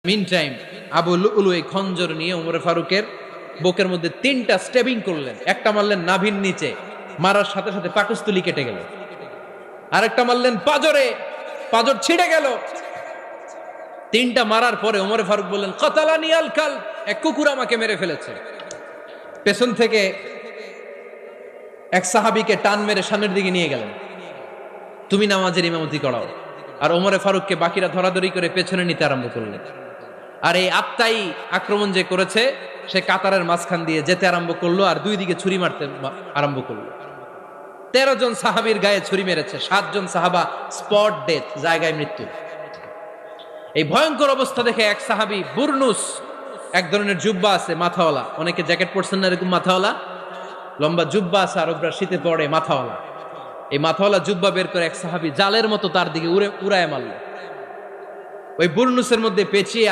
Mean time Abu লুলু এই খঞ্জর নিয়ে উমরে ফারুকের বুকের মধ্যে 3টা স্টেবিং করলেন। একটা মারলেন নাভির নিচে, মারার সাথে সাথে পাকস্থলী কেটে গেল। আরেকটা মারলেন পাজরে, পাজর ছিঁড়ে গেল। 3টা মারার পরে উমরে ফারুক বললেন, কাতালানি আল কাল, এক কুকুর আমাকে মেরে ফেলেছে। পেছন থেকে এক সাহাবীকে টান মেরে সামনের দিকে নিয়ে গেলেন, তুমি নামাজের ইমামতি করাও। আর ওমরে ফারুককে বাকিরা ধরাধরি করে পেছনে নিতে আরম্ভ করলেন। আর এই আত্মাই আক্রমণ যে করেছে, সে কাতারের মাঝখান দিয়ে যেতে আরম্ভ করলো আর দুই দিকে ছুরি মারতে আরম্ভ করলো। 13 জন সাহাবীর গায়ে ছুরি মেরেছে, 7 জন সাহাবা স্পট ডেথ, জায়গায় মৃত্যু। এই ভয়ঙ্কর অবস্থা দেখে এক সাহাবী বুরনুস, এক ধরনের জুব্বা আছে মাথাওয়ালা, অনেকে জ্যাকেট পরছেন না এরকম মাথাওয়ালা, লম্বা জুব্বা আছে আর ওপরে শীতে পড়ে মাথাওয়ালা, এই মাথাওয়ালা জুব্বা বের করে এক সাহাবী জালের মতো তার দিকে উড়ায় মারল। ওই বুরনুসের মধ্যে পেঁচিয়ে